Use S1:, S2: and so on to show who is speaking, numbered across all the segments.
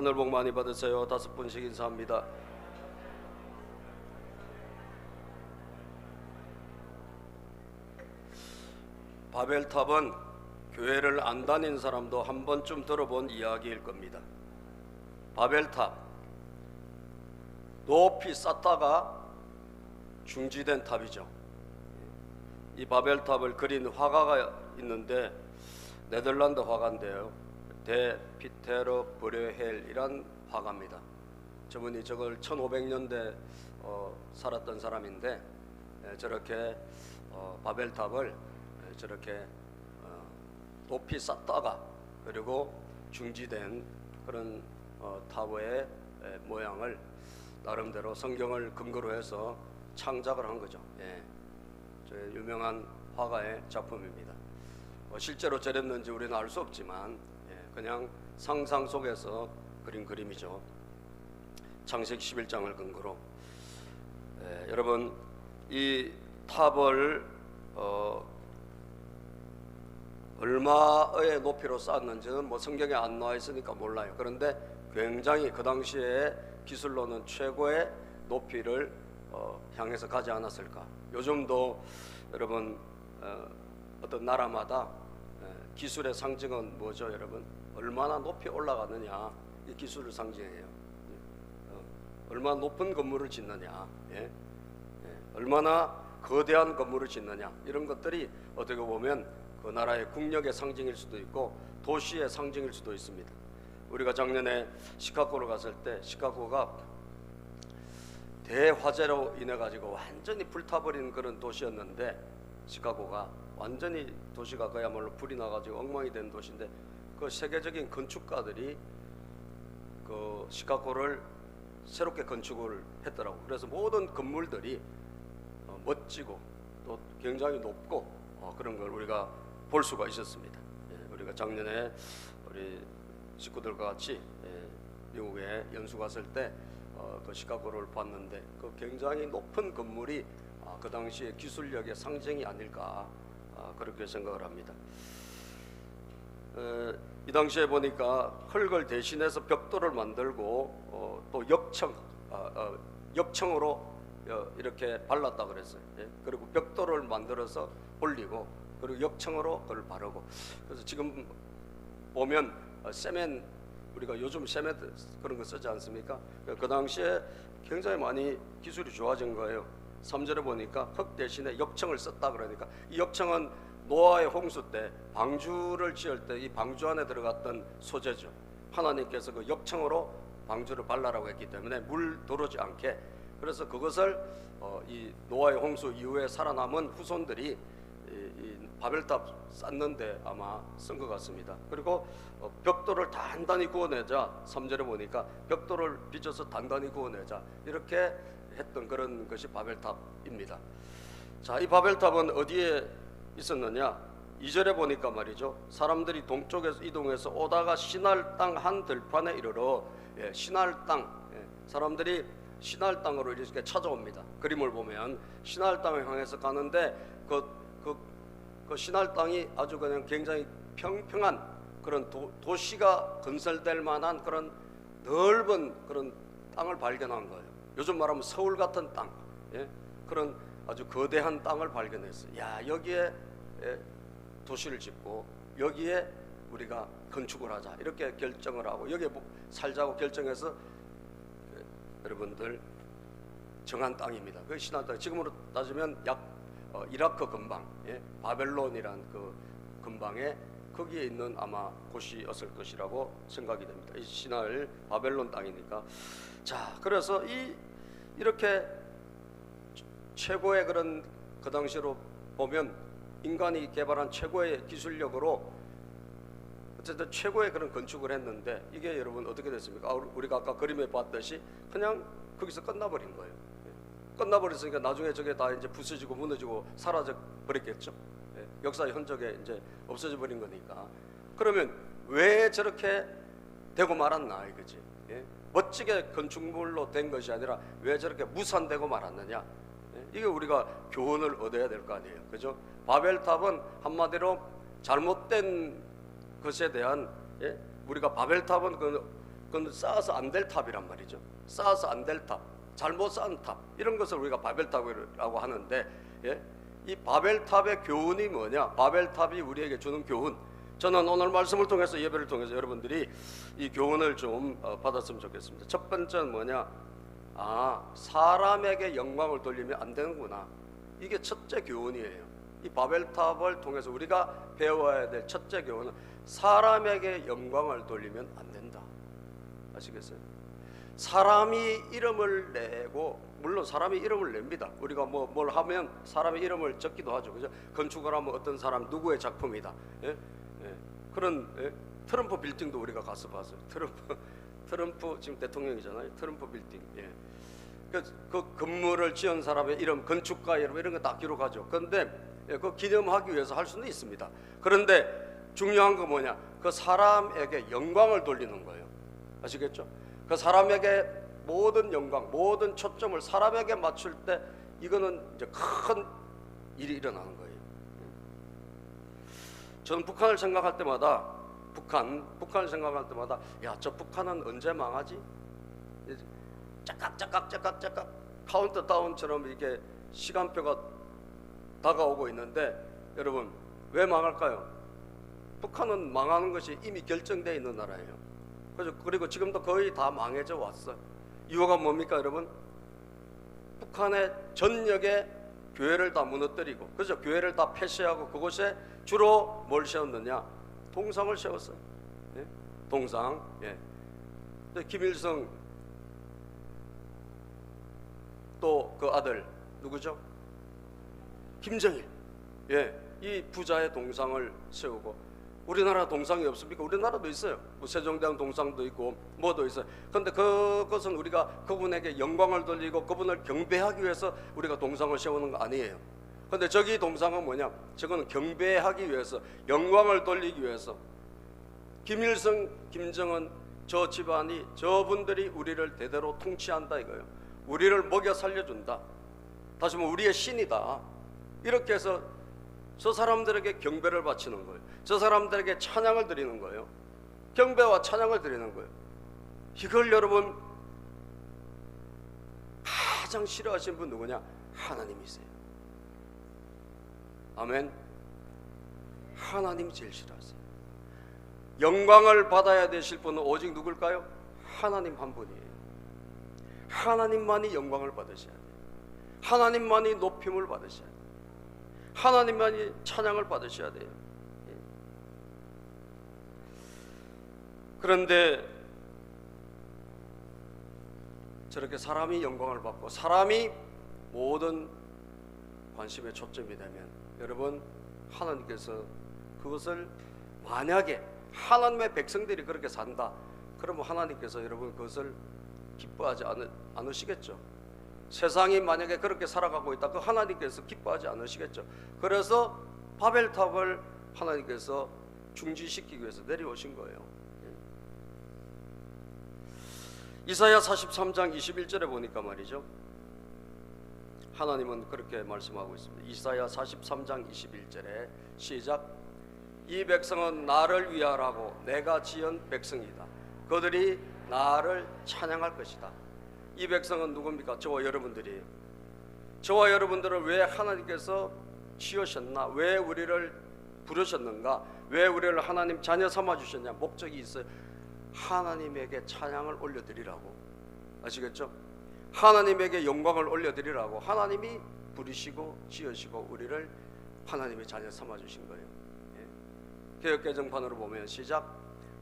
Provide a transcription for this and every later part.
S1: 하늘 복 많이 받으세요. 5분씩 인사합니다. 바벨탑은 교회를 안 다닌 사람도 한 번쯤 들어본 이야기일 겁니다. 바벨탑, 높이 쌓다가 중지된 탑이죠. 이 바벨탑을 그린 화가가 있는데 네덜란드 화가인데요, 데 피테르 브레헬이란 화가입니다. 저분이 저걸 1500년대 살았던 사람인데 저렇게 바벨탑을 저렇게 높이 쌓다가 그리고 중지된 그런 타워의 모양을 나름대로 성경을 근거로 해서 창작을 한 거죠. 저 유명한 화가의 작품입니다. 실제로 저랬는지 우리는 알 수 없지만 그냥 상상 속에서 그린 그림이죠. 창세기 11장을 근거로. 여러분, 이 탑을 얼마의 높이로 쌓았는지는 뭐 성경에 안 나와 있으니까 몰라요. 그런데 굉장히 그 당시에 기술로는 최고의 높이를 향해서 가지 않았을까. 요즘도 여러분 어떤 나라마다 기술의 상징은 뭐죠, 여러분? 얼마나 높이 올라가느냐, 이 기술을 상징해요. 얼마나 높은 건물을 짓느냐, 얼마나 거대한 건물을 짓느냐, 이런 것들이 어떻게 보면 그 나라의 국력의 상징일 수도 있고 도시의 상징일 수도 있습니다. 우리가 작년에 시카고를 갔을 때 시카고가 대화재로 인해 가지고 완전히 불타버린 그런 도시였는데, 시카고가 완전히 도시가 그야말로 불이 나가지고 엉망이 된 도시인데, 그 세계적인 건축가들이 그 시카고를 새롭게 건축을 했더라고. 그래서 모든 건물들이 멋지고 또 굉장히 높고 그런 걸 우리가 볼 수가 있었습니다. 우리가 작년에 우리 식구들과 같이 미국에 연수 갔을 때 그 시카고를 봤는데, 그 굉장히 높은 건물이 그 당시의 기술력의 상징이 아닐까, 그렇게 생각을 합니다. 이 당시에 보니까 흙을 대신해서 벽돌을 만들고 또 역청으로 이렇게 발랐다 그랬어요. 그리고 벽돌을 만들어서 올리고 그리고 역청으로 그걸 바르고. 그래서 지금 보면 세멘, 우리가 요즘 세멘 그런 거 쓰지 않습니까? 그 당시에 굉장히 많이 기술이 좋아진 거예요. 3절에 보니까 흙 대신에 역청을 썼다 그러니까, 이 역청은 노아의 홍수 때 방주를 지을 때 이 방주 안에 들어갔던 소재죠. 하나님께서 그 역청으로 방주를 발라라고 했기 때문에 물 들어오지 않게. 그래서 그것을 이 노아의 홍수 이후에 살아남은 후손들이 이 바벨탑 쌓는데 아마 쓴 것 같습니다. 그리고 벽돌을 단단히 구워내자, 3절에 보니까 벽돌을 빚어서 단단히 구워내자, 이렇게 했던 그런 것이 바벨탑입니다. 자, 이 바벨탑은 어디에 있었느냐? 2절에 보니까 말이죠, 사람들이 동쪽에서 이동해서 오다가 시날 땅 한 들판에 이르러, 시날 땅, 사람들이 시날 땅으로 이렇게 찾아옵니다. 그림을 보면 시날 땅을 향해서 가는데 그 시날 땅이 아주 그냥 굉장히 평평한 그런 도시가 건설될 만한 그런 넓은 그런 땅을 발견한 거예요. 요즘 말하면 서울 같은 땅, 그런 아주 거대한 땅을 발견했어요. 야, 여기에 도시를 짓고 여기에 우리가 건축을 하자, 이렇게 결정을 하고 여기에 살자고 결정해서 여러분들 정한 땅입니다. 그 시날 땅, 지금으로 따지면 약 이라크 근방, 바벨론이란 그 근방에 거기에 있는 아마 곳이었을 것이라고 생각이 됩니다. 이 시날 바벨론 땅이니까. 자, 그래서 이렇게 최고의 그런, 그 당시로 보면 인간이 개발한 최고의 기술력으로 어쨌든 최고의 그런 건축을 했는데, 이게 여러분 어떻게 됐습니까? 우리가 아까 그림에 봤듯이 그냥 거기서 끝나버린 거예요. 끝나버렸으니까 나중에 저게 다 이제 부서지고 무너지고 사라져 버렸겠죠. 역사의 흔적에 이제 없어져 버린 거니까. 그러면 왜 저렇게 되고 말았나 이거지. 멋지게 건축물로 된 것이 아니라 왜 저렇게 무산되고 말았느냐. 이게 우리가 교훈을 얻어야 될 거 아니에요, 그죠? 바벨탑은 한마디로 잘못된 것에 대한, 우리가 바벨탑은 그건 쌓아서 안 될 탑이란 말이죠. 쌓아서 안 될 탑, 잘못 쌓은 탑, 이런 것을 우리가 바벨탑이라고 하는데, 예? 이 바벨탑의 교훈이 뭐냐? 바벨탑이 우리에게 주는 교훈, 저는 오늘 말씀을 통해서, 예배를 통해서 여러분들이 이 교훈을 좀 받았으면 좋겠습니다. 첫 번째는 뭐냐? 사람에게 영광을 돌리면 안 되는구나. 이게 첫째 교훈이에요. 이 바벨탑을 통해서 우리가 배워야 될 첫째 교훈은 사람에게 영광을 돌리면 안 된다. 아시겠어요? 사람이 이름을 내고, 물론 사람이 이름을 냅니다. 우리가 뭘 하면 사람의 이름을 적기도 하죠. 그죠? 건축을 하면 어떤 사람 누구의 작품이다. 예? 예. 그런 트럼프 빌딩도 우리가 가서 봤어요. 트럼프 지금 대통령이잖아요. 트럼프 빌딩. 예. 그 건물을 지은 사람의 이름, 건축가 이름, 이런 거 다 기록하죠. 그런데 그 기념하기 위해서 할 수는 있습니다. 그런데 중요한 건 뭐냐? 그 사람에게 영광을 돌리는 거예요. 아시겠죠? 그 사람에게 모든 영광, 모든 초점을 사람에게 맞출 때 이거는 이제 큰 일이 일어나는 거예요. 저는 북한을 생각할 때마다, 북한을 생각할 때마다, 야, 저 북한은 언제 망하지? 짝깍 카운트다운처럼 이렇게 시간표가 다가오고 있는데, 여러분 왜 망할까요? 북한은 망하는 것이 이미 결정되어 있는 나라예요. 그리고 지금도 거의 다 망해져 왔어요. 이유가 뭡니까 여러분? 북한의 전역에 교회를 다 무너뜨리고, 그죠? 교회를 다 폐쇄하고 그곳에 주로 뭘 세웠느냐? 동상을 세웠어요. 예? 동상. 예. 김일성 또 그 아들 누구죠? 김정일. 예, 이 부자의 동상을 세우고, 우리나라 동상이 없습니까? 우리나라도 있어요. 뭐 세종대왕 동상도 있고 뭐도 있어요. 그런데 그것은 우리가 그분에게 영광을 돌리고 그분을 경배하기 위해서 우리가 동상을 세우는 거 아니에요. 그런데 저기 동상은 뭐냐? 저거는 경배하기 위해서, 영광을 돌리기 위해서. 김일성, 김정은, 저 집안이, 저분들이 우리를 대대로 통치한다 이거예요. 우리를 먹여 살려준다. 다시 말하면 우리의 신이다. 이렇게 해서 저 사람들에게 경배를 바치는 거예요. 저 사람들에게 찬양을 드리는 거예요. 경배와 찬양을 드리는 거예요. 이걸 여러분 가장 싫어하시는 분 누구냐? 하나님이세요. 아멘. 하나님이 제일 싫어하세요. 영광을 받아야 되실 분은 오직 누굴까요? 하나님 한 분이에요. 하나님만이 영광을 받으셔야 돼요. 하나님만이 높임을 받으셔야 돼요. 하나님만이 찬양을 받으셔야 돼요. 그런데 저렇게 사람이 영광을 받고 사람이 모든 관심의 초점이 되면, 여러분 하나님께서 그것을, 만약에 하나님의 백성들이 그렇게 산다, 그러면 하나님께서 여러분 그것을 기뻐하지 않으시겠죠. 세상이 만약에 그렇게 살아가고 있다, 그 하나님께서 기뻐하지 않으시겠죠. 그래서 바벨탑을 하나님께서 중지시키기 위해서 내려오신 거예요. 이사야 43장 21절에 보니까 말이죠, 하나님은 그렇게 말씀하고 있습니다. 이사야 43장 21절에 시작. 이 백성은 나를 위하라고 내가 지은 백성이다. 그들이 나를 찬양할 것이다. 이 백성은 누굽니까? 저와 여러분들이에요. 저와 여러분들을 왜 하나님께서 지으셨나? 왜 우리를 부르셨는가? 왜 우리를 하나님 자녀 삼아 주셨냐? 목적이 있어요. 하나님에게 찬양을 올려드리라고. 아시겠죠? 하나님에게 영광을 올려드리라고 하나님이 부르시고 지으시고 우리를 하나님의 자녀 삼아 주신 거예요. 개역개정판으로 보면 시작.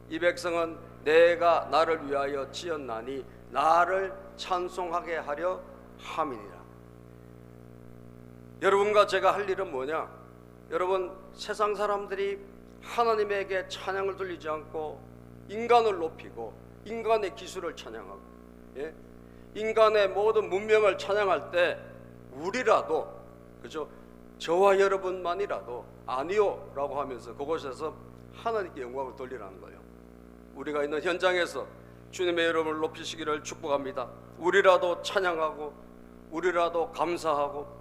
S1: 이 백성은 내가 나를 위하여 지었나니 나를 찬송하게 하려 함이니라. 여러분과 제가 할 일은 뭐냐? 여러분, 세상 사람들이 하나님에게 찬양을 돌리지 않고 인간을 높이고 인간의 기술을 찬양하고, 예? 인간의 모든 문명을 찬양할 때 우리라도, 그죠? 저와 여러분만이라도 아니요 라고 하면서 그곳에서 하나님께 영광을 돌리라는 거예요. 우리가 있는 현장에서 주님의 이름을 높이시기를 축복합니다. 우리라도 찬양하고, 우리라도 감사하고,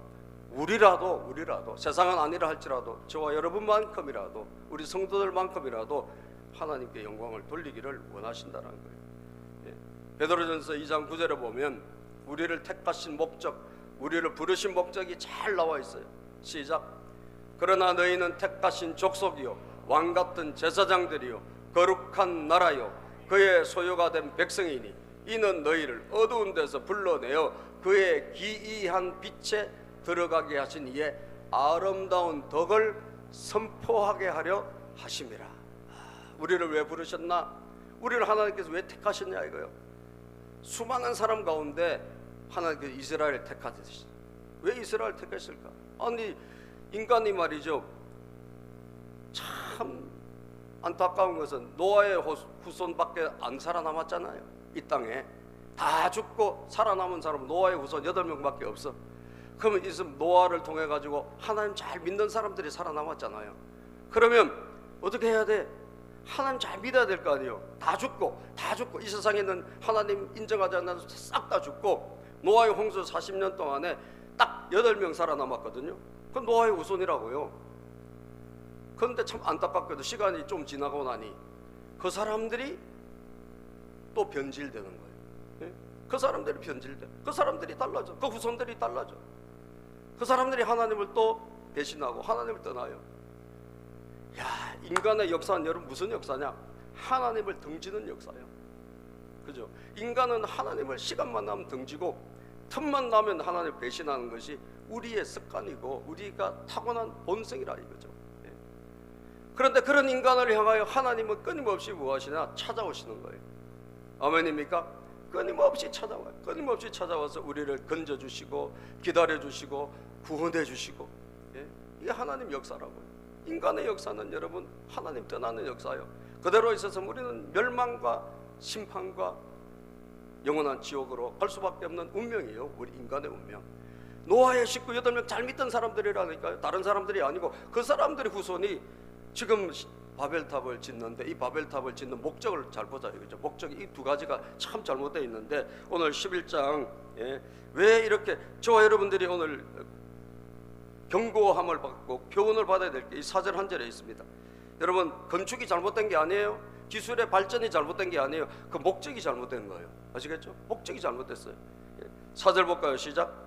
S1: 우리라도 세상은 아니라 할지라도 저와 여러분만큼이라도, 우리 성도들만큼이라도 하나님께 영광을 돌리기를 원하신다는 거예요. 베드로전서 2장 9절에 보면 우리를 택하신 목적, 우리를 부르신 목적이 잘 나와 있어요. 시작. 그러나 너희는 택하신 족속이요 왕같은 제사장들이요 거룩한 나라요 그의 소유가 된 백성이니 이는 너희를 어두운 데서 불러내어 그의 기이한 빛에 들어가게 하신 이의 아름다운 덕을 선포하게 하려 하심이라. 우리를 왜 부르셨나? 우리를 하나님께서 왜 택하셨냐 이거요. 수많은 사람 가운데 하나님께서 이스라엘을 택하셨어요. 왜 이스라엘을 택하실까? 아니 인간이 말이죠, 참 안타까운 것은 노아의 후손밖에 안 살아남았잖아요. 이 땅에 다 죽고 살아남은 사람은 노아의 후손 8명밖에 없어. 그러면 이 노아를 통해 가지고 하나님 잘 믿는 사람들이 살아남았잖아요. 그러면 어떻게 해야 돼? 하나님 잘 믿어야 될 거 아니에요. 다 죽고 이 세상에 있는 하나님 인정하지 않는 싹 다 죽고 노아의 홍수 40년 동안에 딱 8명 살아남았거든요. 그건 노아의 후손이라고요. 그런데 참 안타깝게도 시간이 좀 지나고 나니 그 사람들이 또 변질되는 거예요. 예? 그 사람들이 변질돼. 그 사람들이 달라져. 그 후손들이 달라져. 그 사람들이 하나님을 또 배신하고 하나님을 떠나요. 야, 인간의 역사는 여러분 무슨 역사냐? 하나님을 등지는 역사예요. 그죠? 인간은 하나님을 시간만 나면 등지고 틈만 나면 하나님을 배신하는 것이 우리의 습관이고 우리가 타고난 본성이라 이거죠. 예. 그런데 그런 인간을 향하여 하나님은 끊임없이 무엇이냐? 찾아오시는 거예요. 아멘입니까? 끊임없이 찾아와요. 끊임없이 찾아와서 우리를 건져주시고 기다려주시고 구원해주시고, 예? 이게 하나님 역사라고요. 인간의 역사는 여러분 하나님 떠나는 역사예요. 그대로 있어서 우리는 멸망과 심판과 영원한 지옥으로 갈 수밖에 없는 운명이에요. 우리 인간의 운명. 노아의 식구 8명 잘 믿던 사람들이라니까요. 다른 사람들이 아니고 그 사람들의 후손이 지금 바벨탑을 짓는데 이 바벨탑을 짓는 목적을 잘 보자 이거죠. 목적이 이 두 가지가 참 잘못되어 있는데 오늘 11장, 예, 왜 이렇게 저와 여러분들이 오늘 경고함을 받고 교훈을 받아야 될 게 이 4절 한 절에 있습니다. 여러분 건축이 잘못된 게 아니에요. 기술의 발전이 잘못된 게 아니에요. 그 목적이 잘못된 거예요. 아시겠죠? 목적이 잘못됐어요. 4절 볼까요? 시작.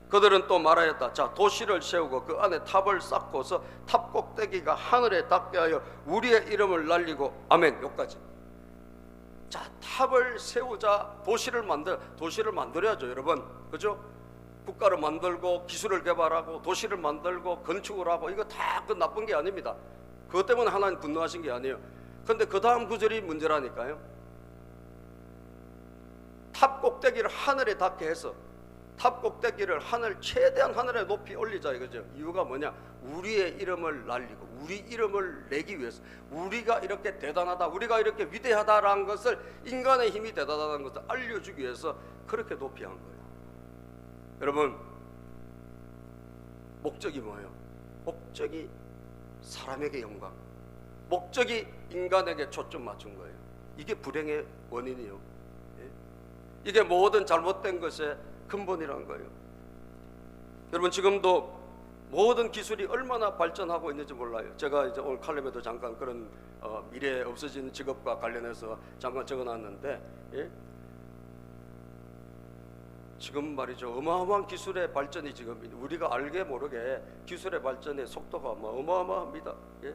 S1: 그들은 또 말하였다. 자, 도시를 세우고 그 안에 탑을 쌓고서 탑 꼭대기가 하늘에 닿게 하여 우리의 이름을 날리고, 아멘. 여기까지. 자, 탑을 세우자. 도시를 만들어야죠, 여러분. 그죠? 국가를 만들고 기술을 개발하고 도시를 만들고 건축을 하고 이거 다 그 나쁜 게 아닙니다. 그것 때문에 하나님 분노하신 게 아니에요. 그런데 그 다음 구절이 문제라니까요. 탑 꼭대기를 하늘에 닿게 해서 탑 꼭대기를 최대한 하늘에 높이 올리자 이거죠. 이유가 뭐냐? 우리의 이름을 날리고 우리 이름을 내기 위해서, 우리가 이렇게 대단하다, 우리가 이렇게 위대하다라는 것을, 인간의 힘이 대단하다는 것을 알려주기 위해서 그렇게 높이 한 거예요. 여러분, 목적이 뭐예요? 목적이 사람에게 영광, 목적이 인간에게 초점 맞춘 거예요. 이게 불행의 원인이요. 예? 이게 모든 잘못된 것의 근본이라는 거예요. 여러분, 지금도 모든 기술이 얼마나 발전하고 있는지 몰라요. 제가 이제 오늘 칼럼에도 잠깐 그런 미래에 없어지는 직업과 관련해서 잠깐 적어놨는데, 예? 지금 말이죠, 어마어마한 기술의 발전이 지금 우리가 알게 모르게 기술의 발전의 속도가 어마어마합니다. 예?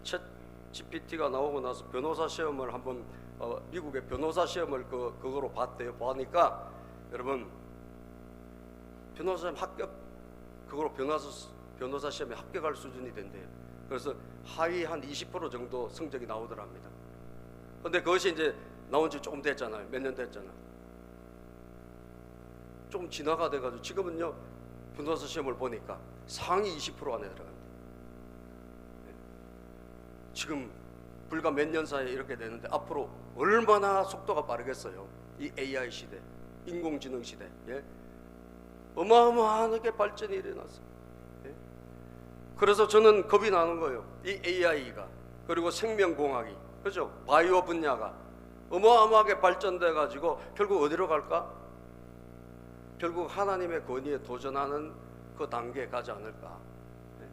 S1: 챗 GPT가 나오고 나서 변호사 시험을 한번 미국의 변호사 시험을 그거로 봤대요. 보니까 여러분, 변호사 시험 합격, 그거로 변호사 시험에 합격할 수준이 된대요. 그래서 하위 한 20% 정도 성적이 나오더랍니다. 근데 그것이 이제 나온 지 조금 됐잖아요. 몇 년 됐잖아요. 좀 진화가 돼가지고 지금은요, 변호사 시험을 보니까 상위 20% 안에 들어간대요. 지금 불과 몇 년 사이에 이렇게 되는데 앞으로 얼마나 속도가 빠르겠어요. 이 AI 시대, 인공지능 시대, 예? 어마어마하게 발전이 일어났어요. 예? 그래서 저는 겁이 나는 거예요. 이 AI가, 그리고 생명공학이, 그죠? 바이오 분야가 어마어마하게 발전돼 가지고 결국 어디로 갈까? 결국 하나님의 권위에 도전하는 그 단계에 가지 않을까. 네.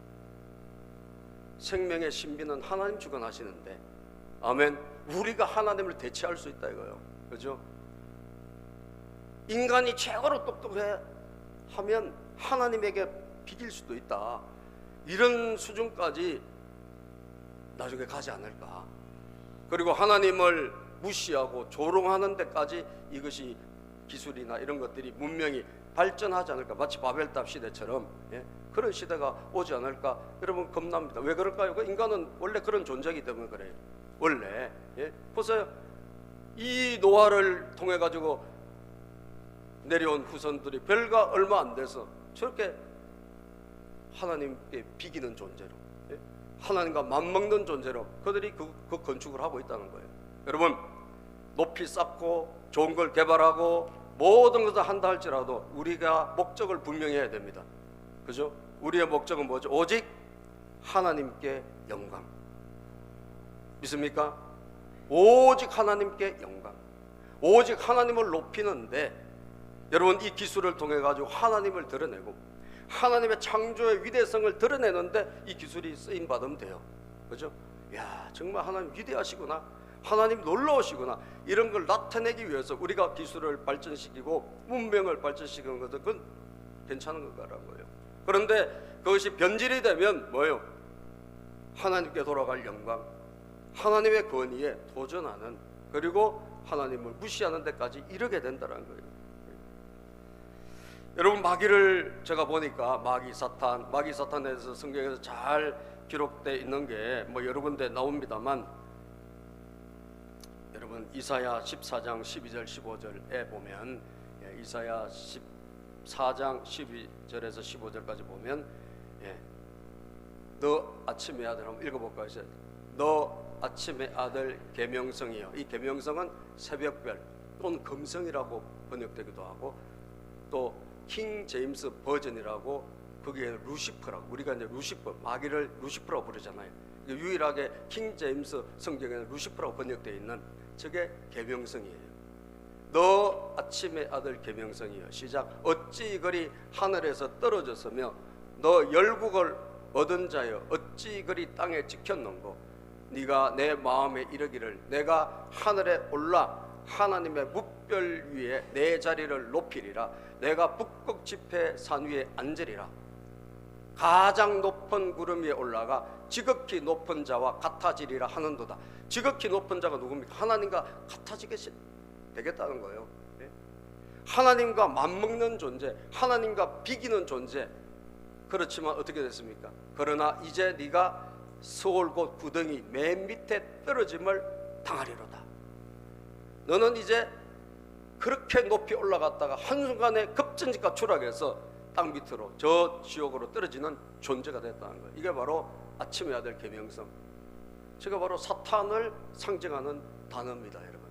S1: 생명의 신비는 하나님 주관하시는데, 아멘, 우리가 하나님을 대체할 수 있다 이거예요. 그죠? 인간이 최고로 똑똑해 하면 하나님에게 비길 수도 있다. 이런 수준까지 나중에 가지 않을까. 그리고 하나님을 무시하고 조롱하는 데까지 이것이 기술이나 이런 것들이 문명이 발전하지 않을까. 마치 바벨탑 시대처럼 그런 시대가 오지 않을까. 여러분 겁납니다. 왜 그럴까요? 인간은 원래 그런 존재이기 때문에 그래요. 원래 보세요. 이 노아를 통해 가지고 내려온 후손들이 별가 얼마 안 돼서 저렇게 하나님께 비기는 존재로, 하나님과 맞먹는 존재로 그들이 그 건축을 하고 있다는 거예요. 여러분, 높이 쌓고 좋은 걸 개발하고 모든 것을 한다 할지라도 우리가 목적을 분명히 해야 됩니다. 그죠? 우리의 목적은 뭐죠? 오직 하나님께 영광. 믿습니까? 오직 하나님께 영광, 오직 하나님을 높이는데, 여러분 이 기술을 통해 가지고 하나님을 드러내고 하나님의 창조의 위대성을 드러내는데 이 기술이 쓰임 받으면 돼요. 그죠? 야, 정말 하나님 위대하시구나, 하나님 놀라우시구나, 이런 걸 나타내기 위해서 우리가 기술을 발전시키고 문명을 발전시키는 것은 그건 괜찮은 거라는 거예요. 그런데 그것이 변질이 되면 뭐예요? 하나님께 돌아갈 영광, 하나님의 권위에 도전하는, 그리고 하나님을 무시하는 데까지 이르게 된다는 거예요. 여러분, 마귀를 제가 보니까 마귀 사탄에 대해서 성경에서 잘 기록되어 있는 게 뭐 여러 군데 나옵니다만, 여러분 이사야 14장 12절 15절에 보면, 이사야 14장 12절에서 15절까지 보면, 너 아침의 아들, 한번 읽어볼까요? 너 아침의 아들 계명성이여. 이 계명성은 새벽별 또는 금성이라고 번역되기도 하고, 또 킹 제임스 버전이라고, 거기에 루시퍼라고, 우리가 이제 루시퍼, 마귀를 루시퍼라고 부르잖아요. 유일하게 킹 제임스 성경에는 루시퍼라고 번역되어 있는 저게 계명성이에요. 너 아침의 아들 계명성이여. 시작. 어찌 그리 하늘에서 떨어졌으며 너 열국을 얻은 자여 어찌 그리 땅에 찍혔는고. 네가 내 마음에 이르기를 내가 하늘에 올라 하나님의 뭇별 위에 내 자리를 높이리라. 내가 북극 지폐 산 위에 앉으리라. 가장 높은 구름 위에 올라가 지극히 높은 자와 같아지리라 하는도다. 지극히 높은 자가 누굽니까? 하나님과 같아지게 되겠다는 거예요. 하나님과 맞먹는 존재, 하나님과 비기는 존재. 그렇지만 어떻게 됐습니까? 그러나 이제 네가 서울 곧 구덩이 맨 밑에 떨어짐을 당하리로다. 너는 이제 그렇게 높이 올라갔다가 한순간에 급전직과 추락해서 땅 밑으로, 저 지옥으로 떨어지는 존재가 됐다는 거예요. 이게 바로 아침의 아들 계명성. 제가 바로 사탄을 상징하는 단어입니다, 여러분.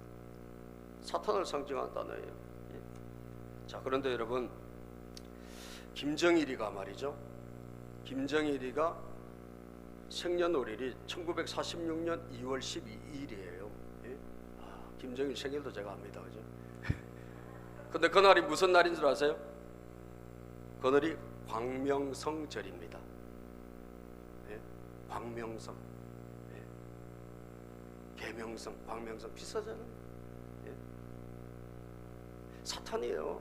S1: 사탄을 상징하는 단어예요. 자, 그런데 여러분, 김정일이가 말이죠, 김정일이가 생년월일이 1946년 2월 12일이에요. 김정일 생일도 제가 합니다, 그죠? 근데 그날이 무슨 날인 줄 아세요? 그날이 광명성절입니다. 광명성, 계명성, 광명성 비슷하잖아요. 사탄이에요.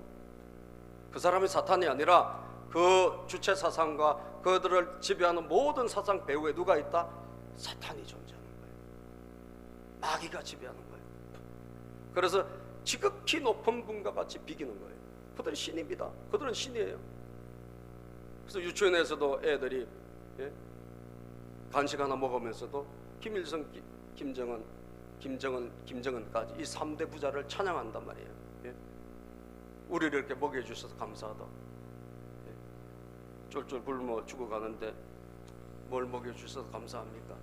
S1: 그 사람이 사탄이 아니라 그 주체 사상과 그들을 지배하는 모든 사상 배후에 누가 있다? 사탄이 존재하는 거예요. 마귀가 지배하는 거예요. 그래서 지극히 높은 분과 같이 비기는 거예요. 그들은 신입니다. 그들은 신이에요. 그래서 유치원에서도 애들이 간식 하나 먹으면서도 김일성, 김정은까지 이 3대 부자를 찬양한단 말이에요. 우리를 이렇게 먹여주셔서 감사하다. 쫄쫄 굶어 죽어가는데 뭘 먹여주셔서 감사합니까?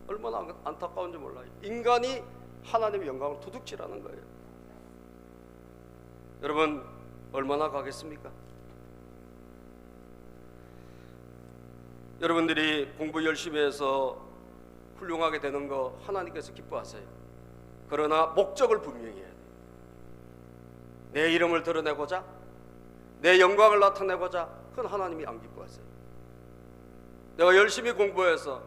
S1: 얼마나 안타까운지 몰라요. 인간이 하나님의 영광을 도둑질하는 거예요. 여러분, 얼마나 가겠습니까? 여러분들이 공부 열심히 해서 훌륭하게 되는 거 하나님께서 기뻐하세요. 그러나 목적을 분명히 해야 돼요. 내 이름을 드러내고자, 내 영광을 나타내고자, 그건 하나님이 안 기뻐하세요. 내가 열심히 공부해서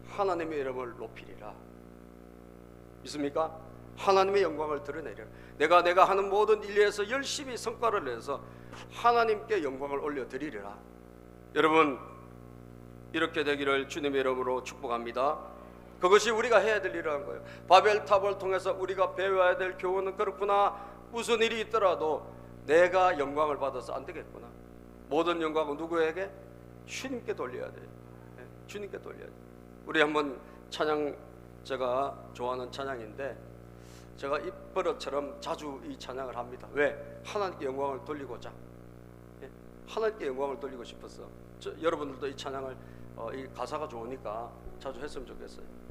S1: 하나님의 이름을 높이리라. 믿습니까? 하나님의 영광을 드러내리라. 내가 하는 모든 일에서 열심히 성과를 내서 하나님께 영광을 올려드리리라. 여러분, 이렇게 되기를 주님의 이름으로 축복합니다. 그것이 우리가 해야 될 일이라는 거예요. 바벨탑을 통해서 우리가 배워야 될 교훈은 그렇구나. 무슨 일이 있더라도 내가 영광을 받아서 안 되겠구나. 모든 영광은 누구에게? 주님께 돌려야 돼요. 주님께 돌려야 돼요. 우리 한번 찬양, 제가 좋아하는 찬양인데 제가 이 버릇처럼 자주 이 찬양을 합니다. 왜? 하나님께 영광을 돌리고자. 하나님께 영광을 돌리고 싶었어. 여러분들도 이 찬양을 이 가사가 좋으니까 자주 했으면 좋겠어요.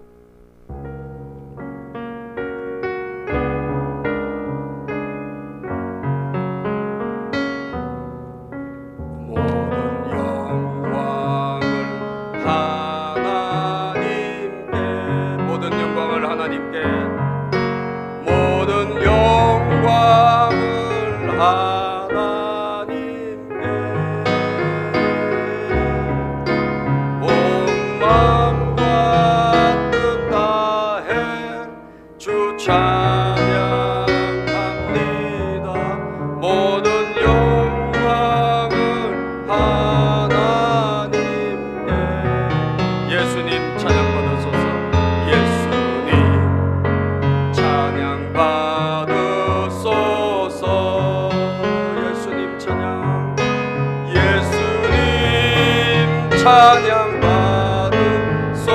S1: 찬양 받으소서.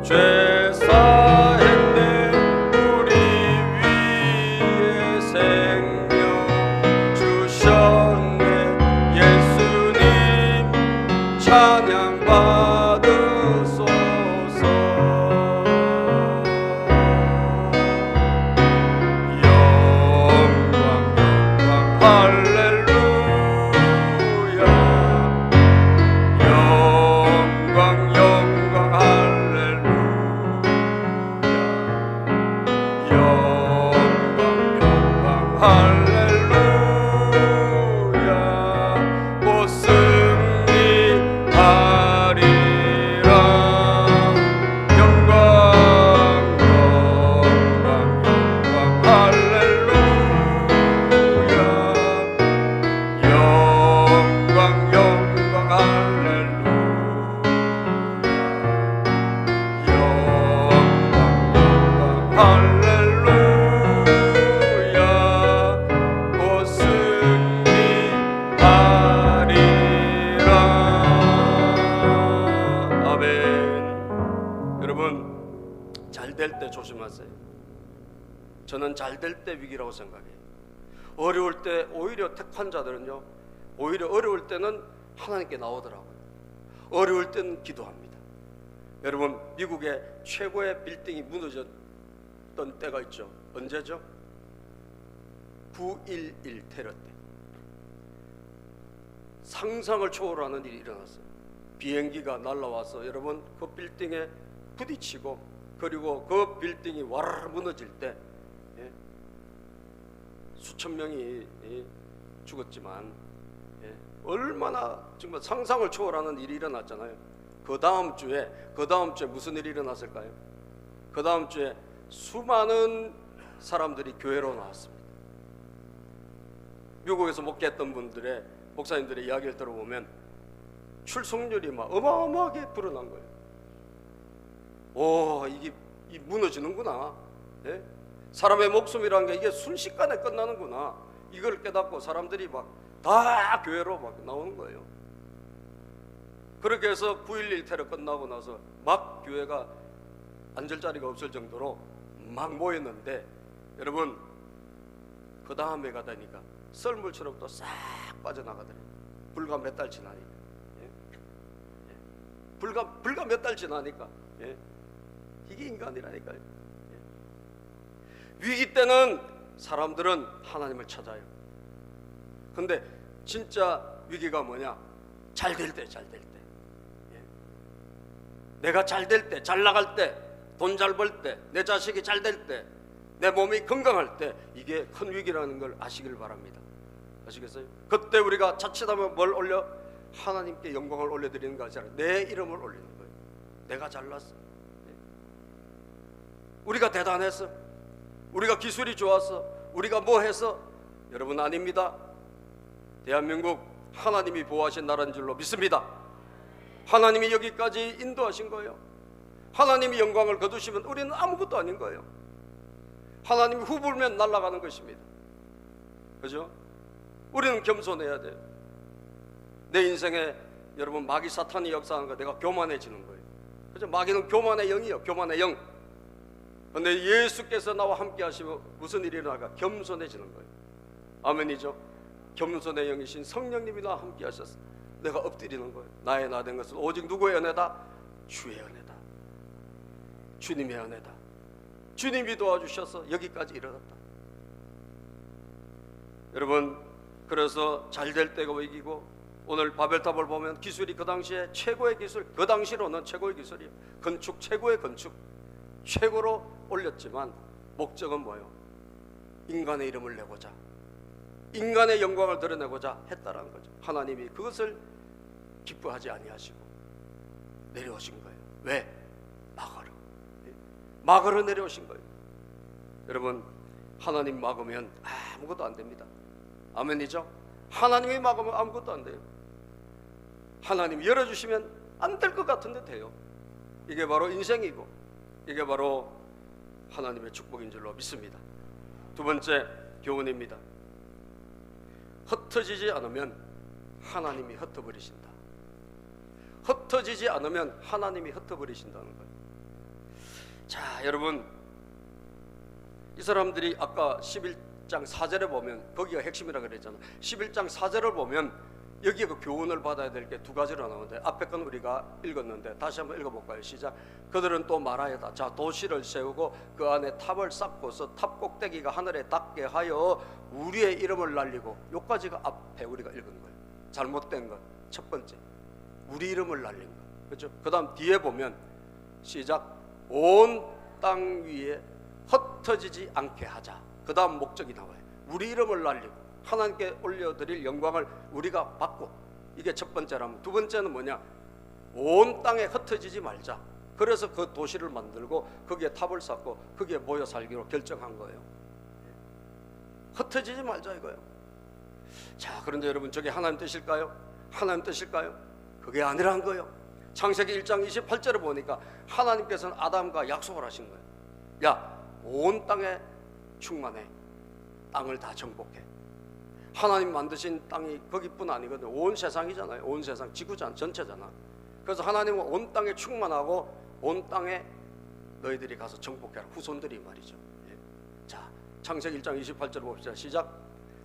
S1: 죄 사했네 우리 위에 생명 주셨네. 예수님 찬양 받으소서. 영광 영광 할렐루야. 잘 될 때 조심하세요. 저는 잘 될 때 위기라고 생각해요. 어려울 때 오히려 택한 자들은요, 오히려 어려울 때는 하나님께 나오더라고요. 어려울 때는 기도합니다. 여러분, 미국의 최고의 빌딩이 무너졌던 때가 있죠. 언제죠? 9.11 테러 때. 상상을 초월하는 일이 일어났어요. 비행기가 날아와서 여러분 그 빌딩에 부딪히고, 그리고 그 빌딩이 와르르 무너질 때 수천 명이 죽었지만 얼마나 정말 상상을 초월하는 일이 일어났잖아요. 그 다음 주에 무슨 일이 일어났을까요? 그 다음 주에 수많은 사람들이 교회로 나왔습니다. 미국에서 목회했던 분들의, 목사님들의 이야기를 들어보면 출석률이 막 어마어마하게 불어난 거예요. 오, 이게 무너지는구나. 예? 사람의 목숨이라는 게 이게 순식간에 끝나는구나. 이걸 깨닫고 사람들이 막 다 교회로 막 나오는 거예요. 그렇게 해서 9.11 테러 끝나고 나서 막 교회가 앉을 자리가 없을 정도로 막 모였는데, 여러분 그 다음 해가 되니까 썰물처럼 또 싹 빠져나가더래요. 불과 몇 달 지나니까. 불과 몇 달 지나니까. 이게 인간이라니까요. 위기 때는 사람들은 하나님을 찾아요. 근데 진짜 위기가 뭐냐? 잘 될 때. 내가 잘 될 때, 잘 나갈 때, 돈 잘 벌 때, 내 자식이 잘 될 때, 내 몸이 건강할 때, 이게 큰 위기라는 걸 아시길 바랍니다. 아시겠어요? 그때 우리가 자칫하면 뭘 올려? 하나님께 영광을 올려드리는 거 아니라 내 이름을 올리는 거예요. 내가 잘났어. 우리가 대단해서, 우리가 기술이 좋아서, 우리가 뭐 해서. 여러분, 아닙니다. 대한민국 하나님이 보호하신 나라인 줄로 믿습니다. 하나님이 여기까지 인도하신 거예요. 하나님이 영광을 거두시면 우리는 아무것도 아닌 거예요. 하나님이 후불면 날아가는 것입니다. 그죠? 우리는 겸손해야 돼요. 내 인생에 여러분, 마귀 사탄이 역사하는 거, 내가 교만해지는 거예요. 그죠? 마귀는 교만의 영이요, 교만의 영. 근데 예수께서 나와 함께 하시면 무슨 일이 일어날까? 겸손해지는 거예요. 아멘이죠? 겸손의 영이신 성령님이 나와 함께 하셔서 내가 엎드리는 거예요. 나의 나 된 것은 오직 누구의 은혜다? 주의 은혜다. 주님의 은혜다. 주님이 도와주셔서 여기까지 이르렀다. 여러분, 그래서 잘 될 때가 위기고, 오늘 바벨탑을 보면 기술이 그 당시에 최고의 기술, 그 당시로는 최고의 기술이에요. 건축 최고의 건축, 최고로 올렸지만 목적은 뭐예요? 인간의 이름을 내고자, 인간의 영광을 드러내고자 했다라는 거죠. 하나님이 그것을 기뻐하지 아니하시고 내려오신 거예요. 왜? 막으러 내려오신 거예요. 여러분, 하나님 막으면 아무것도 안 됩니다. 아멘이죠? 하나님이 막으면 아무것도 안 돼요. 하나님이 열어주시면 안 될 것 같은데 돼요. 이게 바로 인생이고, 이게 바로 하나님의 축복인 줄로 믿습니다. 두 번째 교훈입니다. 흩어지지 않으면 하나님이 흩어버리신다. 흩어지지 않으면 하나님이 흩어버리신다는 거예요. 자, 여러분, 이 사람들이 아까 11장 4절에 보면, 거기가 핵심이라고 그랬잖아요. 11장 4절을 보면 여기에 그 교훈을 받아야 될 게 두 가지로 나오는데, 앞에 건 우리가 읽었는데 다시 한번 읽어볼까요? 시작. 그들은 또 말하였다. 자, 도시를 세우고 그 안에 탑을 쌓고서 탑 꼭대기가 하늘에 닿게 하여 우리의 이름을 날리고, 요까지가 앞에 우리가 읽은 거예요. 잘못된 것 첫 번째, 우리 이름을 날린 것. 그렇죠? 그 다음 뒤에 보면 시작. 온 땅 위에 흩어지지 않게 하자. 그 다음 목적이 나와요. 우리 이름을 날리고 하나님께 올려드릴 영광을 우리가 받고. 이게 첫 번째라면, 두 번째는 뭐냐? 온 땅에 흩어지지 말자. 그래서 그 도시를 만들고 거기에 탑을 쌓고 거기에 모여 살기로 결정한 거예요. 흩어지지 말자 이거예요. 자, 그런데 여러분, 저게 하나님 뜻일까요? 하나님 뜻일까요? 그게 아니라는 거예요. 창세기 1장 28절을 보니까 하나님께서는 아담과 약속을 하신 거예요. 야, 온 땅에 충만해. 땅을 다 정복해. 하나님 만드신 땅이 거기뿐 아니거든요. 온 세상이잖아요. 온 세상, 지구전 전체잖아. 그래서 하나님은 온 땅에 충만하고 온 땅에 너희들이 가서 정복해라. 후손들이 말이죠. 예. 자, 창세기 1장 28절 봅시다. 시작.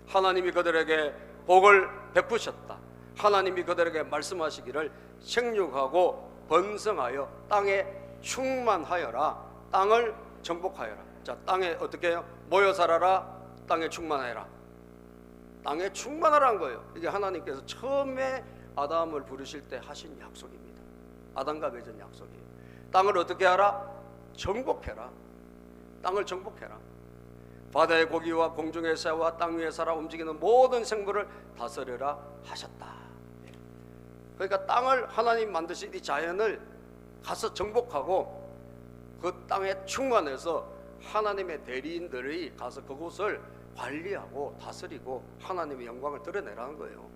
S1: 하나님이 그들에게 복을 베푸셨다. 하나님이 그들에게 말씀하시기를 생육하고 번성하여 땅에 충만하여라. 땅을 정복하여라. 자, 땅에 어떻게 해요? 모여 살아라. 땅에 충만하여라. 땅에 충만하라는 거예요. 이게 하나님께서 처음에 아담을 부르실 때 하신 약속입니다. 아담과 맺은 약속이에요. 땅을 어떻게 하라? 정복해라. 땅을 정복해라. 바다의 고기와 공중의 새와 땅 위에 살아 움직이는 모든 생물을 다스려라 하셨다. 그러니까 땅을, 하나님 만드신 이 자연을 가서 정복하고 그 땅에 충만해서 하나님의 대리인들이 가서 그곳을 관리하고 다스리고 하나님의 영광을 드러내라는 거예요.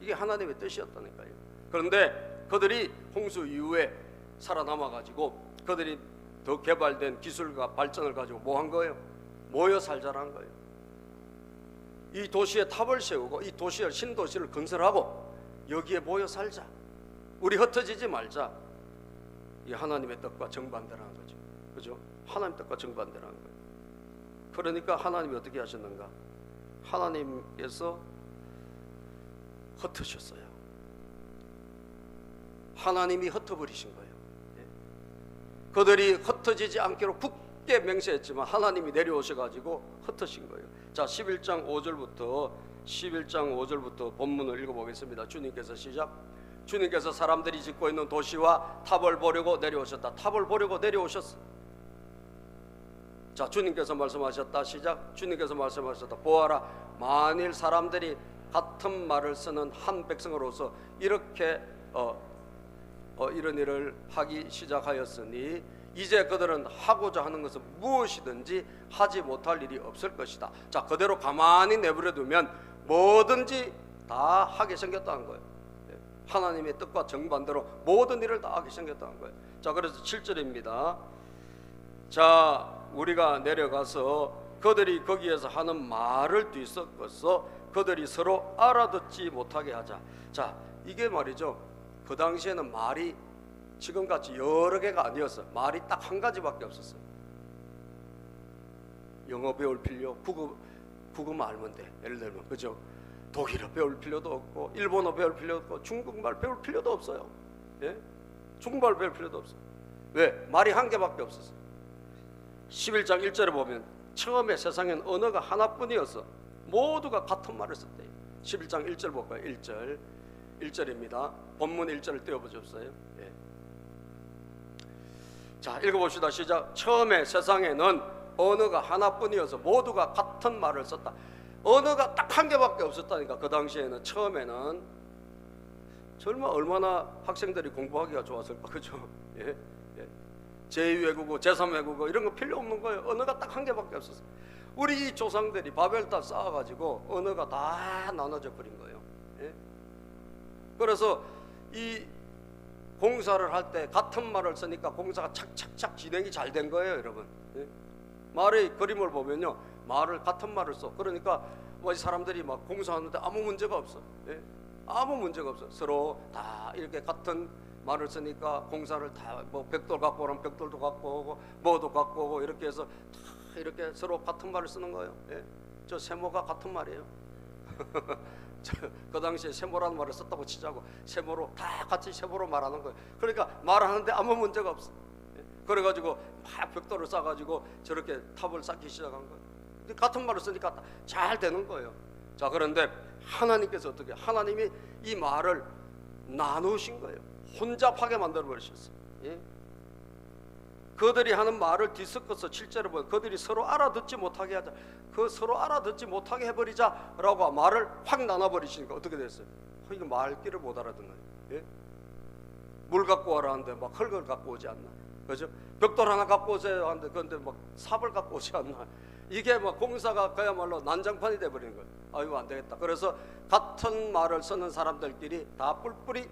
S1: 이게 하나님의 뜻이었다니까요. 그런데 그들이 홍수 이후에 살아남아가지고 그들이 더 개발된 기술과 발전을 가지고 뭐 한 거예요? 모여 살자라는 거예요. 이 도시에 탑을 세우고 이 도시를, 신도시를 건설하고 여기에 모여 살자. 우리 흩어지지 말자. 이 하나님의 뜻과 정반대라는 거죠. 그죠? 하나님 뜻과 정반대라는 거예요. 그러니까 하나님이 어떻게 하셨는가? 하나님께서 흩으셨어요. 하나님이 흩어버리신 거예요. 그들이 흩어지지 않기로 굳게 맹세했지만 하나님이 내려오셔가지고 흩으신 거예요. 자, 11장 5절부터 본문을 읽어보겠습니다. 주님께서 시작. 주님께서 사람들이 짓고 있는 도시와 탑을 보려고 내려오셨다. 탑을 보려고 내려오셨어. 자, 주님께서 말씀하셨다. 시작. 주님께서 말씀하셨다. 보아라, 만일 사람들이 같은 말을 쓰는 한 백성으로서 이렇게 이런 일을 하기 시작하였으니 이제 그들은 하고자 하는 것은 무엇이든지 하지 못할 일이 없을 것이다. 자, 그대로 가만히 내버려 두면 뭐든지 다 하게 생겼다는 거예요. 하나님의 뜻과 정반대로 모든 일을 다 하게 생겼다는 거예요. 자, 그래서 7절입니다. 자, 우리가 내려가서 그들이 거기에서 하는 말을 뒤섞어서 그들이 서로 알아듣지 못하게 하자. 자, 이게 말이죠, 그 당시에는 말이 지금같이 여러 개가 아니었어요. 말이 딱 한 가지밖에 없었어요. 영어 배울 필요, 국어만 알면 돼. 예를 들면, 그죠? 독일어 배울 필요도 없고, 일본어 배울 필요도 없고, 중국말 배울 필요도 없어요. 예? 중국말 배울 필요도 없어요. 왜? 말이 한 개밖에 없었어요. 11장 1절에 보면 처음에 세상엔 언어가 하나뿐이었어. 모두가 같은 말을 썼대요. 11장 1절 볼까요? 1절입니다. 본문 1절을 띄워보셨어요? 예. 자, 읽어봅시다. 시작. 처음에 세상에는 언어가 하나뿐이어서 모두가 같은 말을 썼다. 언어가 딱 한 개밖에 없었다니까. 그 당시에는, 처음에는. 정말 얼마나 학생들이 공부하기가 좋았을까, 그죠? 예? 예. 제2외국어, 제3외국어 이런 거 필요 없는 거예요. 언어가 딱 한 개밖에 없었어요. 우리 조상들이 바벨탑 쌓아가지고 언어가 다 나눠져 버린 거예요. 예? 그래서 이 공사를 할 때 같은 말을 쓰니까 공사가 착착착 진행이 잘 된 거예요, 여러분. 예? 말의 그림을 보면요, 말을 같은 말을 써. 그러니까 뭐 사람들이 막 공사하는데 아무 문제가 없어. 예? 아무 문제가 없어. 서로 다 이렇게 같은 말을 쓰니까 공사를 다 뭐 벽돌 갖고 오면 벽돌도 갖고 오고 뭐도 갖고 오고 이렇게 해서 다 이렇게 서로 같은 말을 쓰는 거예요. 예? 저 세모가 같은 말이에요. 그 당시에 세모라는 말을 썼다고 치자고, 세모로 다 같이 세모로 말하는 거예요. 그러니까 말하는데 아무 문제가 없어. 예? 그래가지고 막 벽돌을 쌓아가지고 저렇게 탑을 쌓기 시작한 거예요. 같은 말을 쓰니까 잘 되는 거예요. 자, 그런데 하나님께서 어떻게, 하나님이 이 말을 나누신 거예요. 혼잡하게 만들어 버리셨어요. 예? 그들이 하는 말을 뒤섞어서 7절에 보면 그들이 서로 알아듣지 못하게 하자. 그 서로 알아듣지 못하게 해버리자라고 말을 확 나눠버리시니까 어떻게 됐어요? 이거 말귀를 못 알아듣는. 예? 물 갖고 와라 하는데 막 흙을 갖고 오지 않나, 그죠? 벽돌 하나 갖고 오세요 하는데 그런데 막 삽을 갖고 오지 않나. 이게 막 공사가 그야말로 난장판이 돼버리는 거예요. 아이고, 안 되겠다. 그래서 같은 말을 쓰는 사람들끼리 다 뿔뿔이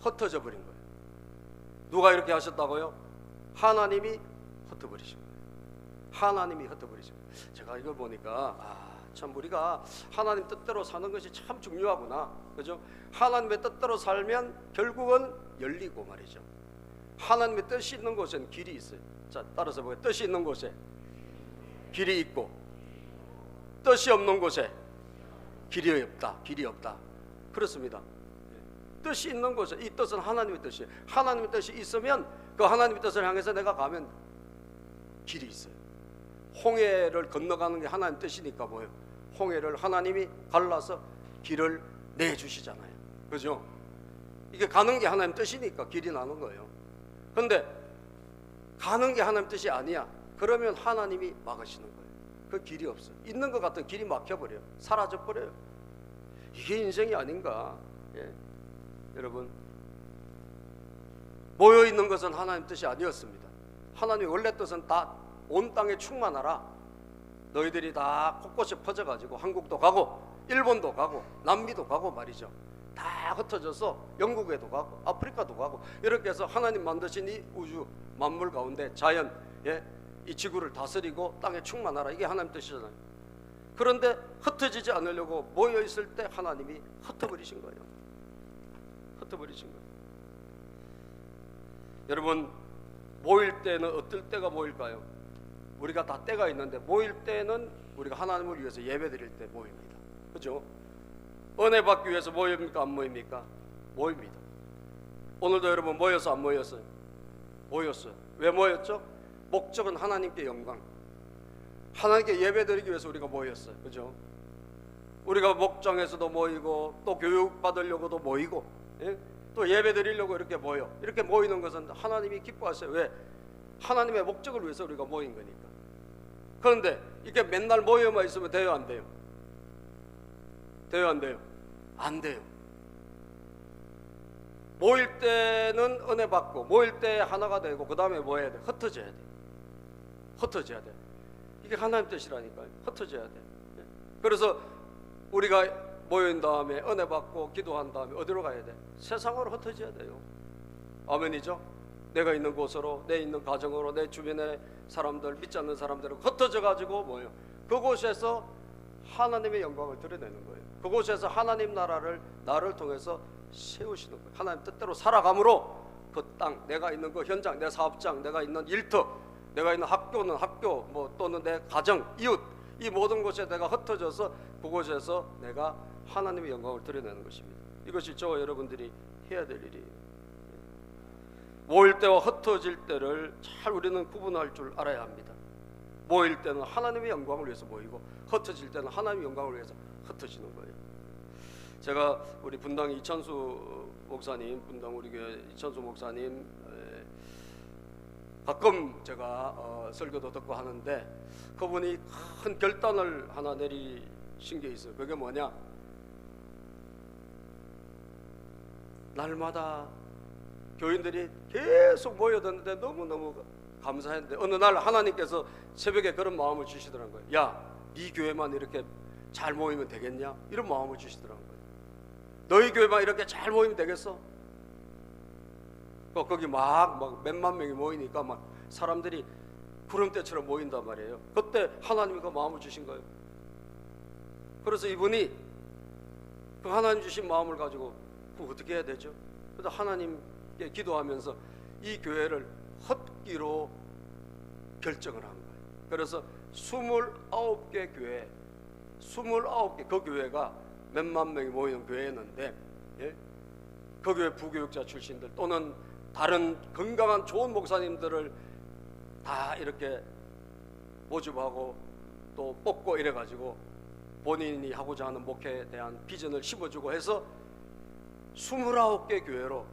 S1: 흩어져 버린 거예요. 누가 이렇게 하셨다고요? 하나님이 흩어버리신 거예요. 하나님이 흩어버리신 거예요. 제가 이걸 보니까 참 우리가 하나님 뜻대로 사는 것이 참 중요하구나, 그죠? 하나님의 뜻대로 살면 결국은 열리고 말이죠. 하나님의 뜻이 있는 곳에는 길이 있어요. 자, 따라서 보세요. 뜻이 있는 곳에 길이 있고, 뜻이 없는 곳에 길이 없다. 길이 없다. 그렇습니다. 뜻이 있는 곳에, 이 뜻은 하나님의 뜻이에요. 하나님의 뜻이 있으면 그 하나님의 뜻을 향해서 내가 가면 길이 있어요. 홍해를 건너가는 게 하나님 뜻이니까 뭐예요? 홍해를 하나님이 갈라서 길을 내주시잖아요, 그죠? 이게 가는 게 하나님 뜻이니까 길이 나는 거예요. 그런데 가는 게 하나님 뜻이 아니야. 그러면 하나님이 막으시는 거예요. 그 길이 없어요. 있는 것 같은 길이 막혀버려요. 사라져버려요. 이게 인생이 아닌가. 예. 여러분, 모여있는 것은 하나님 뜻이 아니었습니다. 하나님의 원래 뜻은 다 온 땅에 충만하라. 너희들이 다 곳곳에 퍼져가지고 한국도 가고 일본도 가고 남미도 가고 말이죠. 다 흩어져서 영국에도 가고 아프리카도 가고 이렇게 해서 하나님 만드신 이 우주 만물 가운데 자연, 예, 이 지구를 다스리고 땅에 충만하라. 이게 하나님 뜻이잖아요. 그런데 흩어지지 않으려고 모여있을 때 하나님이 흩어버리신 거예요. 흩어버리신 거예요. 여러분, 모일 때는 어떨 때가 모일까요? 우리가 다 때가 있는데 모일 때는 우리가 하나님을 위해서 예배드릴 때 모입니다. 그죠? 은혜 받기 위해서 모입니까? 안 모입니까? 모입니다. 오늘도 여러분 모여서 안 모였어요? 모였어요. 왜 모였죠? 목적은 하나님께 영광, 하나님께 예배드리기 위해서 우리가 모였어요. 그죠? 우리가 목장에서도 모이고 또 교육 받으려고도 모이고, 예? 또 예배 드리려고 이렇게 모여. 이렇게 모이는 것은 하나님이 기뻐하세요. 왜? 하나님의 목적을 위해서 우리가 모인 거니까. 그런데 이게 맨날 모여만 있으면 돼요, 안 돼요? 돼요, 안 돼요? 안 돼요. 모일 때는 은혜 받고 모일 때 하나가 되고 그 다음에 뭐 해야 돼? 흩어져야 돼. 흩어져야 돼. 이게 하나님 뜻이라니까요. 흩어져야 돼. 그래서 우리가 모인 다음에 은혜 받고 기도한 다음에 어디로 가야 돼? 세상으로 흩어져야 돼요. 아멘이죠? 내가 있는 곳으로, 내 있는 가정으로, 내 주변의 사람들, 믿지 않는 사람들은 흩어져 가지고 뭐예요? 그곳에서 하나님의 영광을 드러내는 거예요. 그곳에서 하나님 나라를 나를 통해서 세우시는 거예요. 하나님 뜻대로 살아감으로 그 땅, 내가 있는 그 현장, 내 사업장, 내가 있는 일터, 내가 있는 학교는 학교, 뭐 또는 내 가정, 이웃, 이 모든 곳에 내가 흩어져서 그곳에서 내가 하나님의 영광을 드러내는 것입니다. 이것이 저와 여러분들이 해야 될 일이에요. 모일 때와 흩어질 때를 잘 우리는 구분할 줄 알아야 합니다. 모일 때는 하나님의 영광을 위해서 모이고 흩어질 때는 하나님의 영광을 위해서 흩어지는 거예요. 제가 우리 분당 이찬수 목사님, 분당 우리 교회 이찬수 목사님 가끔 제가 설교도 듣고 하는데 그분이 큰 결단을 하나 내리신 게 있어요. 그게 뭐냐? 날마다 교인들이 계속 모여드는데 너무너무 감사했는데 어느 날 하나님께서 새벽에 그런 마음을 주시더라는 거예요. 야, 네 교회만 이렇게 잘 모이면 되겠냐? 이런 마음을 주시더라는 거예요. 너희 교회만 이렇게 잘 모이면 되겠어? 거기 막 몇만 명이 모이니까 막 사람들이 구름대처럼 모인단 말이에요. 그때 하나님이 그 마음을 주신 거예요. 그래서 이분이 그 하나님 주신 마음을 가지고 그럼 어떻게 해야 되죠? 그래서 하나님께 기도하면서 이 교회를 헛기로 결정을 한 거예요. 그래서 29개 교회, 29개 그 교회가 몇만 명이 모이는 교회였는데, 예? 그 교회 부교육자 출신들 또는 다른 건강한 좋은 목사님들을 다 이렇게 모집하고 또 뽑고 이래가지고 본인이 하고자 하는 목회에 대한 비전을 심어주고 해서 29개 교회로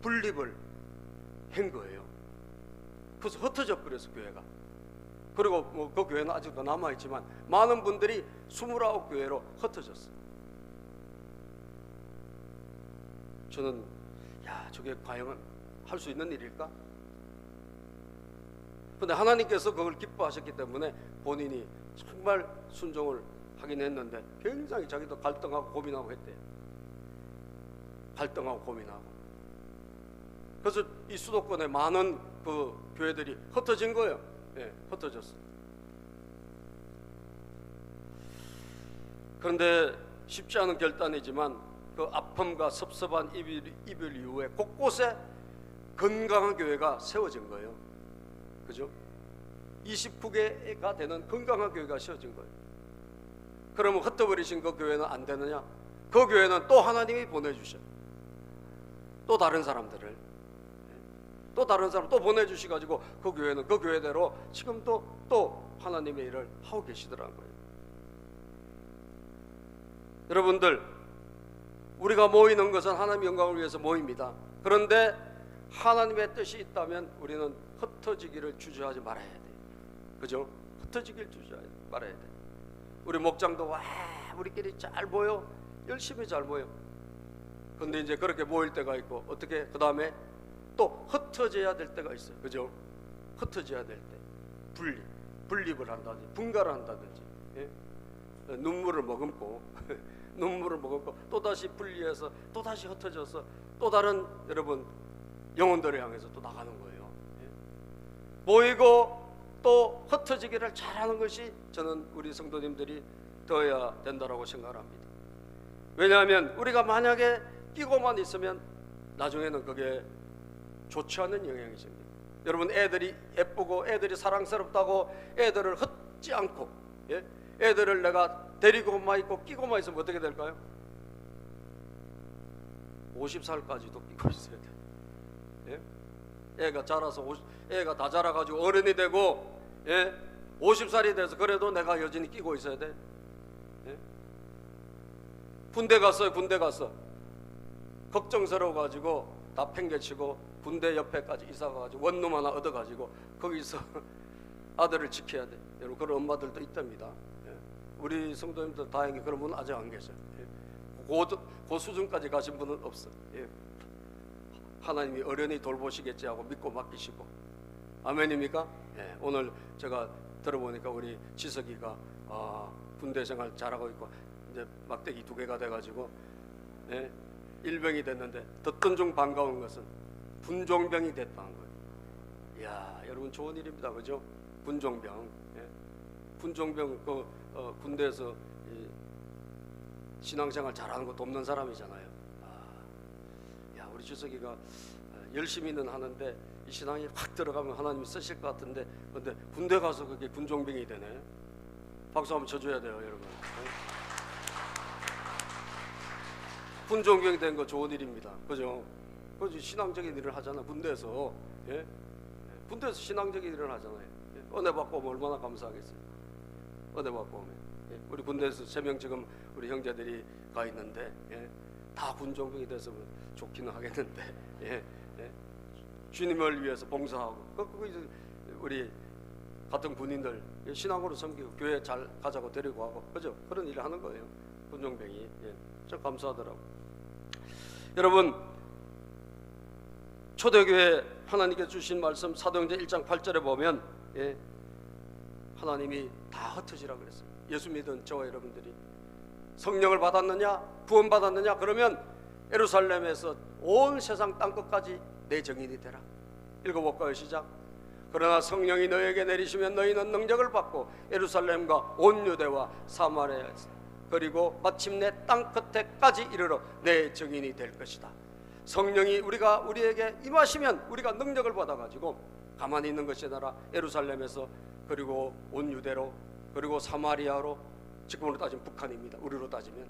S1: 분립을 한 거예요. 그래서 흩어져 버려서 교회가. 그리고 뭐 그 교회는 아직도 남아있지만 많은 분들이 29교회로 흩어졌어요. 저는 야, 저게 과연 할 수 있는 일일까? 근데 하나님께서 그걸 기뻐하셨기 때문에 본인이 정말 순종을 하긴 했는데 굉장히 자기도 갈등하고 고민하고 했대요. 갈등하고 고민하고. 그래서 이 수도권에 많은 그 교회들이 흩어진 거예요. 예, 흩어졌어. 그런데 쉽지 않은 결단이지만 그 아픔과 섭섭한 이별 이후에 곳곳에 건강한 교회가 세워진 거예요. 그죠? 29개가 되는 건강한 교회가 세워진 거예요. 그러면 흩어버리신 그 교회는 안 되느냐? 그 교회는 또 하나님이 보내주셔요. 또 다른 사람들을, 또 다른 사람 또 보내주시가지고 그 교회는 그 교회대로 지금도 또 하나님의 일을 하고 계시더라는 거예요. 여러분들, 우리가 모이는 것은 하나님의 영광을 위해서 모입니다. 그런데 하나님의 뜻이 있다면 우리는 흩어지기를 주저하지 말아야 돼요. 그죠? 흩어지기를 주저하지 말아야 돼요. 우리 목장도 와, 우리끼리 잘 모여, 열심히 잘 모여. 근데 이제 그렇게 모일 때가 있고 어떻게 그 다음에 또 흩어져야 될 때가 있어요. 그죠? 흩어져야 될 때 분립을 한다든지 분가를 한다든지, 예? 눈물을 머금고 눈물을 머금고 또다시 분리해서 또다시 흩어져서 또 다른 여러분 영혼들을 향해서 또 나가는 거예요. 예? 모이고 또 흩어지기를 잘하는 것이 저는 우리 성도님들이 되어야 된다고 생각합니다. 왜냐하면 우리가 만약에 끼고만 있으면 나중에는 그게 좋지 않은 영향이 생깁니다. 여러분, 애들이 예쁘고 애들이 사랑스럽다고 애들을 흩지 않고, 예? 애들을 내가 데리고만 있고 끼고만 있으면 어떻게 될까요? 50살까지도 끼고 있어야 돼. 예? 애가 자라서 애가 다 자라가지고 어른이 되고, 예? 50살이 돼서 그래도 내가 여전히 끼고 있어야 돼. 예? 군대 갔어요. 군대 갔어. 걱정스러워가지고 다 팽개치고 군대 옆에까지 이사가가지고 원룸 하나 얻어가지고 거기서 아들을 지켜야 돼. 여러분, 그런 엄마들도 있답니다. 예. 우리 성도님들 다행히 그런 분은 아직 안 계셔요. 예. 그 수준까지 가신 분은 없어. 예. 하나님이 어련히 돌보시겠지 하고 믿고 맡기시고, 아멘입니까? 예, 오늘 제가 들어보니까 우리 지석이가 군대 생활 잘하고 있고 이제 막대기 2개가 돼가지고 일병이 됐는데 듣던 중 반가운 것은 군종병이 됐다는 거예요. 이야, 여러분 좋은 일입니다, 그죠? 군종병, 군종병 군대에서 신앙생활 잘하는 거 돕는 사람이잖아요. 야, 우리 지석이가 열심히는 하는데 이 신앙이 확 들어가면 하나님이 쓰실 것 같은데, 근데 군대 가서 그게 군종병이 되네. 박수 한번 쳐줘야 돼요, 여러분. 군종병이 된 거 좋은 일입니다, 그죠? 그죠? 신앙적인 일을 하잖아, 군대에서. 예? 군대에서 신앙적인 일을 하잖아요. 은혜 받고 오면 얼마나 감사하겠어요. 은혜 받고 오면. 우리 군대에서 3명 지금 우리 형제들이 가 있는데, 다 군종병이 돼서 좋기는 하겠는데, 주님을 위해서 봉사하고, 우리 같은 군인들 신앙으로 섬기고 교회 잘 가자고 데리고 가고, 그죠? 그런 일을 하는 거예요, 군종병이. 참 감사하더라고. 여러분, 초대교회 하나님께 주신 말씀 사도행전 1장 8절에 보면 하나님이 다 흩어지라 그랬어요. 예수 믿은 저와 여러분들이 성령을 받았느냐, 구원 받았느냐, 그러면 예루살렘에서 온 세상 땅끝까지 내 증인이 되라. 읽어볼까요? 시작. 그러나 성령이 너에게 내리시면 너희는 능력을 받고 예루살렘과 온 유대와 사마리아 그리고 마침내 땅끝에까지 이르러 내 증인이 될 것이다. 성령이 우리에게 임하시면 우리가 능력을 받아가지고 가만히 있는 것이 아니라 예루살렘에서, 그리고 온 유대로, 그리고 사마리아로, 지금으로 따지면 북한입니다. 우리로 따지면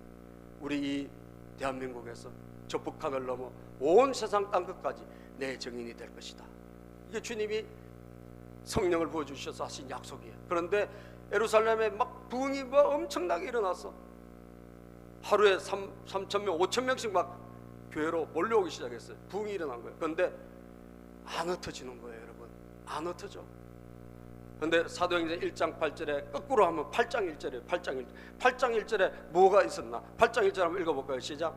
S1: 우리 이 대한민국에서 저 북한을 넘어 온 세상 땅끝까지 내 증인이 될 것이다. 이게 주님이 성령을 부어주셔서 하신 약속이에요. 그런데 예루살렘에 막 부흥이 엄청나게 일어났어. 하루에 3,000명, 5,000명씩 막 교회로 몰려오기 시작했어요. 부흥이 일어난 거예요. 그런데 안 흩어지는 거예요, 여러분. 안 흩어져. 그런데 사도행전 1장 8절에 거꾸로 하면 8장 1절에 8장 1절에 뭐가 있었나? 8장 1절 한번 읽어볼까요? 시작.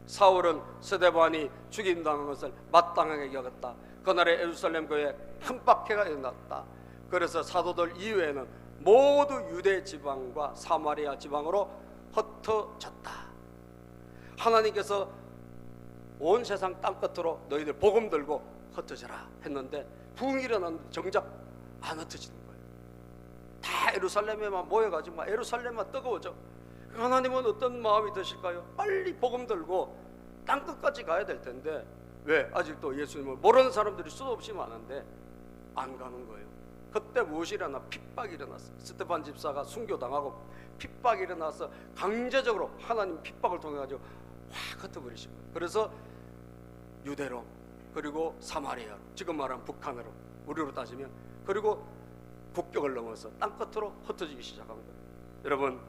S1: 사울은 스데반이 죽임당한 것을 마땅하게 여겼다. 그날에 예루살렘 교회에 큰 박해가 일어났다. 그래서 사도들 이외에는 모두 유대 지방과 사마리아 지방으로 흩어졌다. 하나님께서 온 세상 땅끝으로 너희들 복음 들고 흩어져라 했는데 부흥이 일어났는데 정작 안 흩어지는 거예요. 다 예루살렘에만 모여가지고 막 예루살렘만 뜨거워져. 하나님은 어떤 마음이 드실까요? 빨리 복음 들고 땅끝까지 가야 될 텐데 왜 아직도 예수님을 모르는 사람들이 수도 없이 많은데 안 가는 거예요. 그때 무엇이 일어나? 핍박이 일어났어. 스데반 집사가 순교당하고 핍박이 일어나서 강제적으로 하나님 핍박을 통해 가지고 확 흩어버리신 거예요. 그래서 유대로, 그리고 사마리아로, 지금 말하는 북한으로, 우리로 따지면, 그리고 국경을 넘어서 땅끝으로 흩어지기 시작한 거예요. 여러분,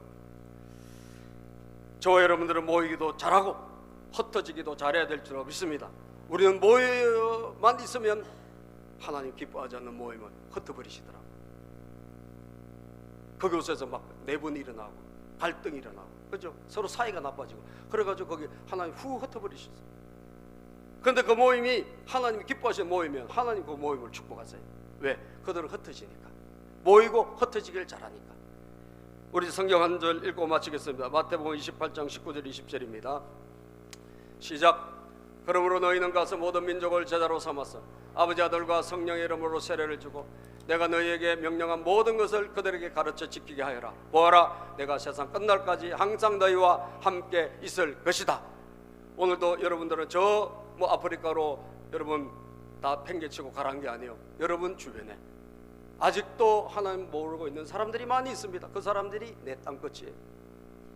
S1: 저와 여러분들은 모이기도 잘하고 흩어지기도 잘해야 될 줄 믿습니다. 우리는 모여만 있으면 하나님 기뻐하지 않는 모임은 흩어버리시더라고요. 그곳에서 막 내분이 일어나고 갈등이 일어나고, 그죠? 서로 사이가 나빠지고, 그래가지고 거기 하나님 후 흩어버리셨어요. 그런데 그 모임이 하나님이 기뻐하시는 모임이면 하나님 그 모임을 축복하세요. 왜? 그들은 흩어지니까. 모이고 흩어지길 잘하니까. 우리 성경 한 절 읽고 마치겠습니다. 마태복음 28장 19절 20절입니다. 시작. 그러므로 너희는 가서 모든 민족을 제자로 삼아서 아버지 아들과 성령의 이름으로 세례를 주고 내가 너희에게 명령한 모든 것을 그들에게 가르쳐 지키게 하여라. 보아라, 내가 세상 끝날까지 항상 너희와 함께 있을 것이다. 오늘도 여러분들은 저 아프리카로 여러분 다 팽개치고 가란 게 아니에요. 여러분 주변에 아직도 하나님 모르고 있는 사람들이 많이 있습니다. 그 사람들이 내 땅끝이에요.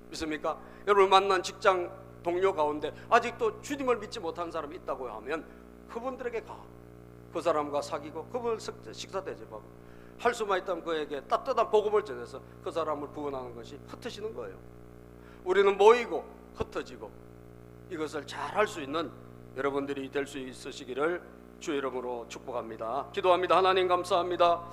S1: 믿습니까? 여러분 만난 직장 동료 가운데 아직도 주님을 믿지 못한 사람이 있다고 하면 그분들에게 가. 그 사람과 사귀고 그분을 식사 대접하고, 할 수만 있다면 그에게 따뜻한 복음을 전해서 그 사람을 구원하는 것이 흩어지는 거예요. 우리는 모이고 흩어지고 이것을 잘 할 수 있는 여러분들이 될 수 있으시기를 주 이름으로 축복합니다. 기도합니다. 하나님 감사합니다.